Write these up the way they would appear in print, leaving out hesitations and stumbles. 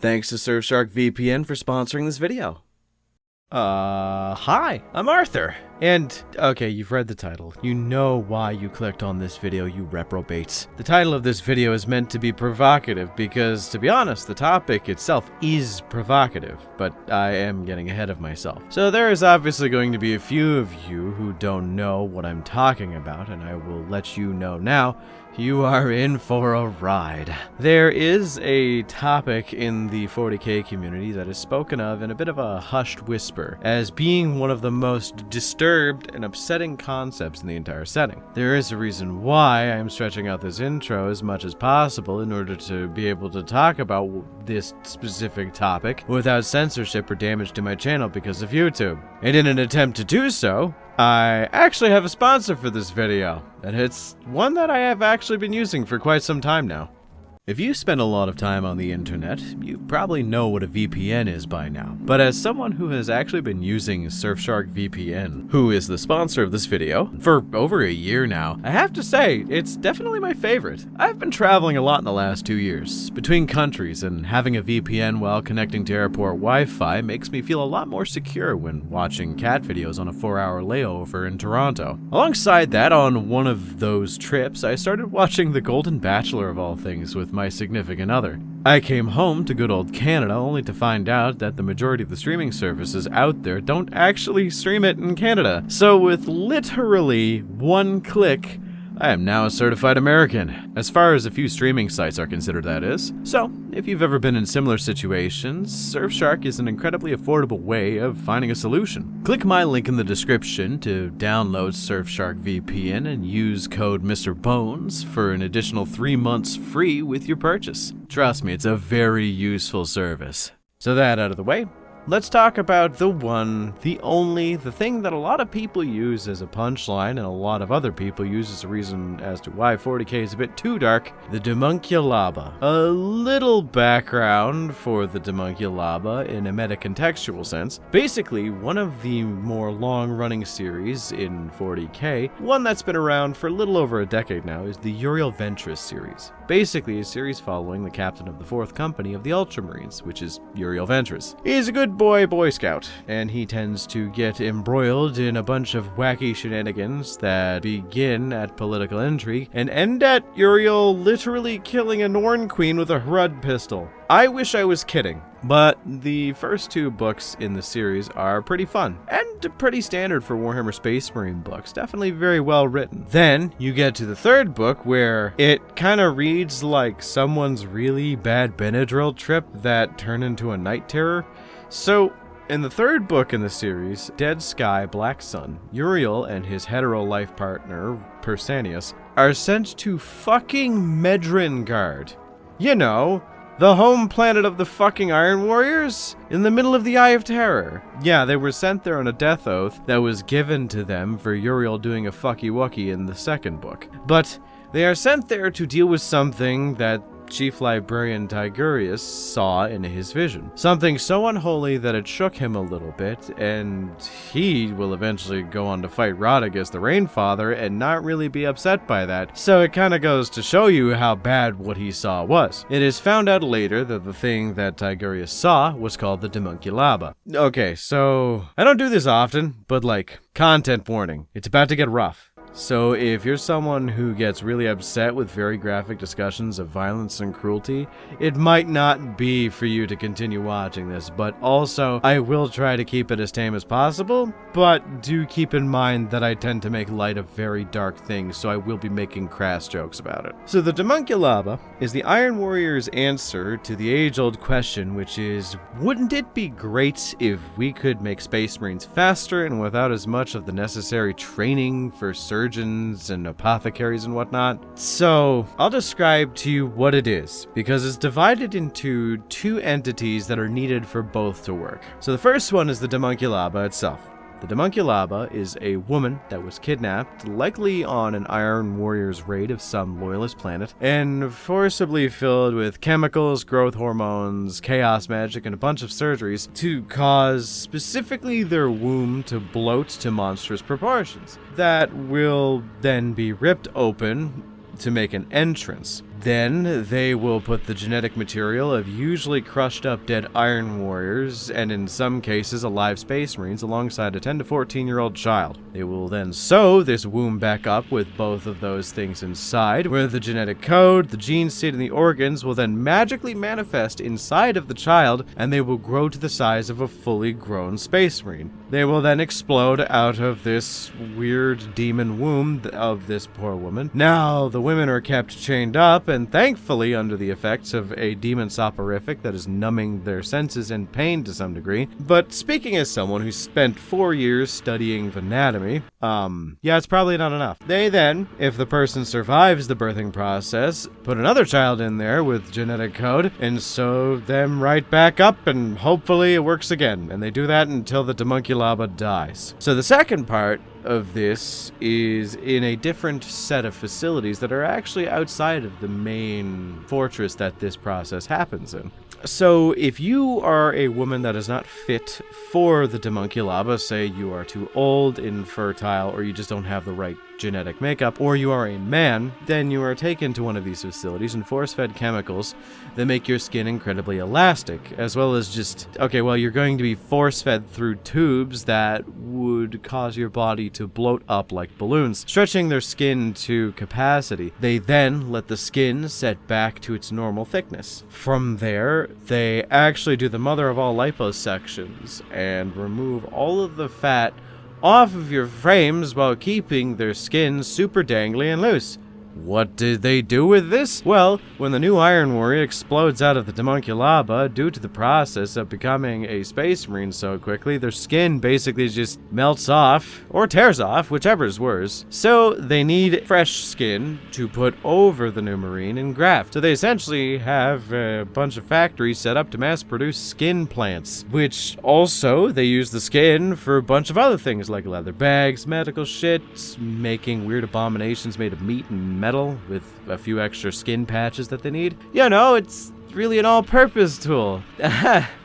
Thanks to Surfshark VPN for sponsoring this video. Hi, I'm Arthur. And, okay, you've read the title. You know why you clicked on this video, you reprobates. The title of this video is meant to be provocative because, to be honest, the topic itself is provocative, but I am getting ahead of myself. So there is obviously going to be a few of you who don't know what I'm talking about, and I will let you know now. You are in for a ride. There is a topic in the 40k community that is spoken of in a bit of a hushed whisper as being one of the most disturbed and upsetting concepts in the entire setting. There is a reason why I'm stretching out this intro as much as possible in order to be able to talk about this specific topic without censorship or damage to my channel because of YouTube. And in an attempt to do so, I actually have a sponsor for this video, and it's one that I have actually been using for quite some time now. If you spend a lot of time on the internet, you probably know what a VPN is by now. But as someone who has actually been using Surfshark VPN, who is the sponsor of this video, for over a year now, I have to say, it's definitely my favorite. I've been traveling a lot in the last 2 years, between countries, and having a VPN while connecting to airport Wi-Fi makes me feel a lot more secure when watching cat videos on a 4-hour layover in Toronto. Alongside that, on one of those trips, I started watching The Golden Bachelor of all things with my significant other. I came home to good old Canada only to find out that the majority of the streaming services out there don't actually stream it in Canada. So with literally one click, I am now a certified American, as far as a few streaming sites are considered, that is. So, if you've ever been in similar situations, Surfshark is an incredibly affordable way of finding a solution. Click my link in the description to download Surfshark VPN and use code MrBones for an additional 3 months free with your purchase. Trust me, it's a very useful service. So that out of the way, let's talk about the one, the only, the thing that a lot of people use as a punchline and a lot of other people use as a reason as to why 40k is a bit too dark, the Daemonculaba. A little background for the Daemonculaba in a meta-contextual sense. Basically, one of the more long-running series in 40k, one that's been around for a little over a decade now, is the Uriel Ventress series. Basically, a series following the captain of the 4th Company of the Ultramarines, which is Uriel Ventress. He's a good Boy Scout, and he tends to get embroiled in a bunch of wacky shenanigans that begin at political intrigue and end at Uriel literally killing a Norn queen with a Hrud pistol. I wish I was kidding, but the first 2 books in the series are pretty fun and pretty standard for Warhammer Space Marine books, definitely very well written. Then you get to the 3rd book where it kind of reads like someone's really bad Benadryl trip that turned into a night terror. So, in the 3rd book in the series, Dead Sky Black Sun, Uriel and his hetero life partner, Persanius, are sent to fucking Medrengard. You know, the home planet of the fucking Iron Warriors? In the middle of the Eye of Terror. Yeah, they were sent there on a death oath that was given to them for Uriel doing a fucky-wucky in the 2nd book. But they are sent there to deal with something that Chief Librarian Tigurius saw in his vision. Something so unholy that it shook him a little bit, and he will eventually go on to fight Radagast the Rainfather and not really be upset by that. So it kind of goes to show you how bad what he saw was. It is found out later that the thing that Tigurius saw was called the Daemonculaba. Okay, so I don't do this often, but like, content warning. It's about to get rough. So if you're someone who gets really upset with very graphic discussions of violence and cruelty, it might not be for you to continue watching this, but also I will try to keep it as tame as possible, but do keep in mind that I tend to make light of very dark things, so I will be making crass jokes about it. So the Daemonculaba is the Iron Warrior's answer to the age-old question, which is, wouldn't it be great if we could make Space Marines faster and without as much of the necessary training for surgeons and apothecaries and whatnot? So I'll describe to you what it is, because it's divided into 2 entities that are needed for both to work. So the first one is the Daemonculaba itself. The Daemonculaba is a woman that was kidnapped, likely on an Iron Warriors raid of some loyalist planet, and forcibly filled with chemicals, growth hormones, chaos magic, and a bunch of surgeries to cause specifically their womb to bloat to monstrous proportions that will then be ripped open to make an entrance. Then they will put the genetic material of usually crushed up dead Iron Warriors, and in some cases alive Space Marines, alongside a 10 to 14-year-old child. They will then sew this womb back up with both of those things inside, where the genetic code, the gene seed, and the organs will then magically manifest inside of the child, and they will grow to the size of a fully grown Space Marine. They will then explode out of this weird demon womb of this poor woman. Now, the women are kept chained up, and thankfully under the effects of a demon soporific that is numbing their senses and pain to some degree. But speaking as someone who spent 4 years studying anatomy, yeah, it's probably not enough. They then, if the person survives the birthing process, put another child in there with genetic code, and sew them right back up, and hopefully it works again. And they do that until the Daemonculaba dies. So the second part of this is in a different set of facilities that are actually outside of the main fortress that this process happens in. So if you are a woman that is not fit for the Daemonculaba, say you are too old, infertile, or you just don't have the right genetic makeup, or you are a man, then you are taken to one of these facilities and force-fed chemicals that make your skin incredibly elastic, as well as just, okay, well, you're going to be force-fed through tubes that would cause your body to bloat up like balloons, stretching their skin to capacity. They then let the skin set back to its normal thickness. From there, they actually do the mother of all liposections and remove all of the fat off of your frames while keeping their skin super dangly and loose. What did they do with this? Well, when the new Iron Warrior explodes out of the Daemonculaba due to the process of becoming a Space Marine so quickly, their skin basically just melts off, or tears off, whichever is worse. So they need fresh skin to put over the new Marine and graft. So they essentially have a bunch of factories set up to mass produce skin plants, which also they use the skin for a bunch of other things like leather bags, medical shit, making weird abominations made of meat and metal with a few extra skin patches that they need. You know, it's really an all-purpose tool. Graham,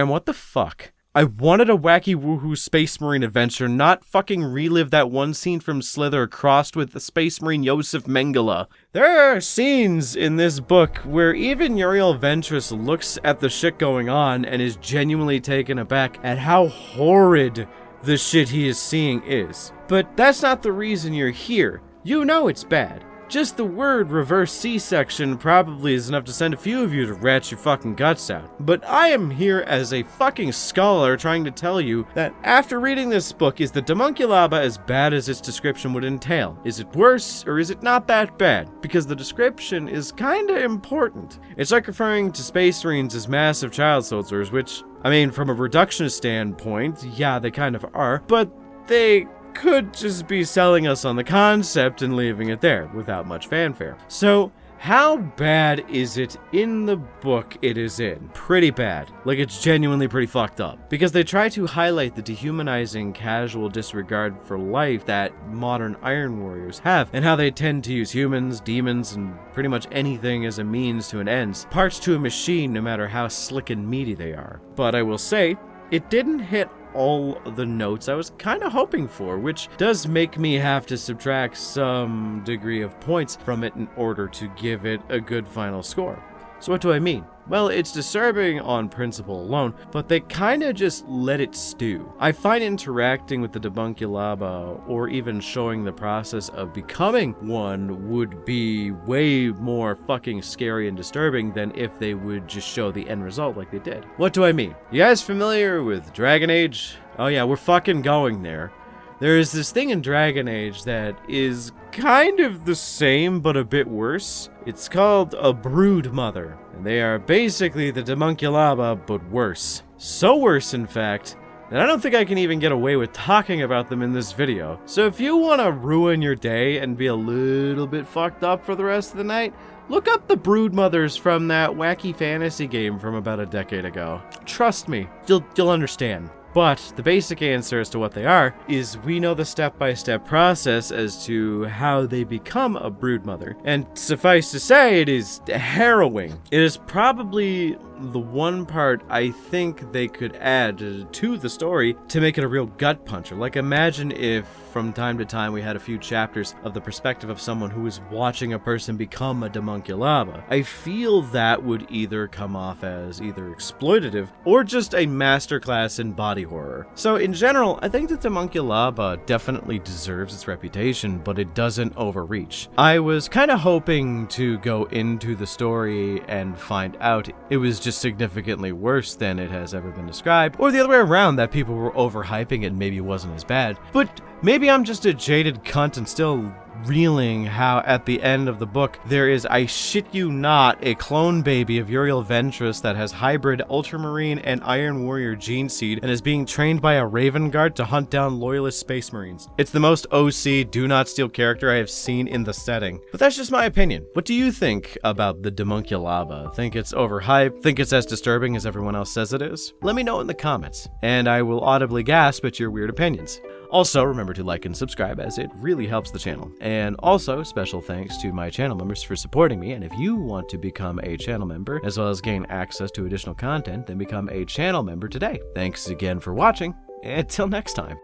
what the fuck? I wanted a wacky woohoo Space Marine adventure, not fucking relive that one scene from Slither crossed with the Space Marine Yosef Mengele. There are scenes in this book where even Uriel Ventress looks at the shit going on and is genuinely taken aback at how horrid the shit he is seeing is. But that's not the reason you're here. You know it's bad. Just the word reverse C-section probably is enough to send a few of you to rat your fucking guts out. But I am here as a fucking scholar trying to tell you that after reading this book, is the Daemonculaba as bad as its description would entail? Is it worse, or is it not that bad? Because the description is kinda important. It's like referring to Space Marines as massive child soldiers, which, I mean, from a reductionist standpoint, yeah, they kind of are, but they could just be selling us on the concept and leaving it there without much fanfare. So, how bad is it in the book it is in? Pretty bad. Like, it's genuinely pretty fucked up. Because they try to highlight the dehumanizing, casual disregard for life that modern Iron Warriors have, and how they tend to use humans, demons, and pretty much anything as a means to an end. Parts to a machine, no matter how slick and meaty they are. But I will say, it didn't hit all the notes I was kind of hoping for, which does make me have to subtract some degree of points from it in order to give it a good final score. So what do I mean? Well, it's disturbing on principle alone, but they kind of just let it stew. I find interacting with the Daemonculaba, or even showing the process of becoming one, would be way more fucking scary and disturbing than if they would just show the end result like they did. What do I mean? You guys familiar with Dragon Age? Oh yeah, we're fucking going there. There is this thing in Dragon Age that is kind of the same, but a bit worse. It's called a brood mother, and they are basically the Daemonculaba, but worse. So worse, in fact, that I don't think I can even get away with talking about them in this video. So if you want to ruin your day and be a little bit fucked up for the rest of the night, look up the brood mothers from that wacky fantasy game from about a decade ago. Trust me, you'll understand. But the basic answer as to what they are is we know the step-by-step process as to how they become a broodmother. And suffice to say, it is harrowing. It is probably the one part I think they could add to the story to make it a real gut puncher. Like, imagine if from time to time we had a few chapters of the perspective of someone who is watching a person become a Daemonculaba, I feel that would either come off as either exploitative or just a masterclass in body horror. So in general, I think that Daemonculaba definitely deserves its reputation, but it doesn't overreach. I was kind of hoping to go into the story and find out it was just significantly worse than it has ever been described, or the other way around, that people were overhyping it and maybe it wasn't as bad. But maybe I'm just a jaded cunt and still reeling how at the end of the book there is, I shit you not, a clone baby of Uriel Ventress that has hybrid Ultramarine and Iron Warrior gene seed and is being trained by a Raven Guard to hunt down loyalist Space Marines. It's the most OC do not steal character I have seen in the setting. But that's just my opinion. What do you think about the Daemonculaba? Think it's overhyped? Think it's as disturbing as everyone else says it is? Let me know in the comments, and I will audibly gasp at your weird opinions. Also, remember to like and subscribe, as it really helps the channel. And also, special thanks to my channel members for supporting me, and if you want to become a channel member, as well as gain access to additional content, then become a channel member today. Thanks again for watching, and until next time.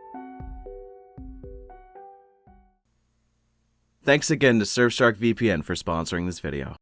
Thanks again to Surfshark VPN for sponsoring this video.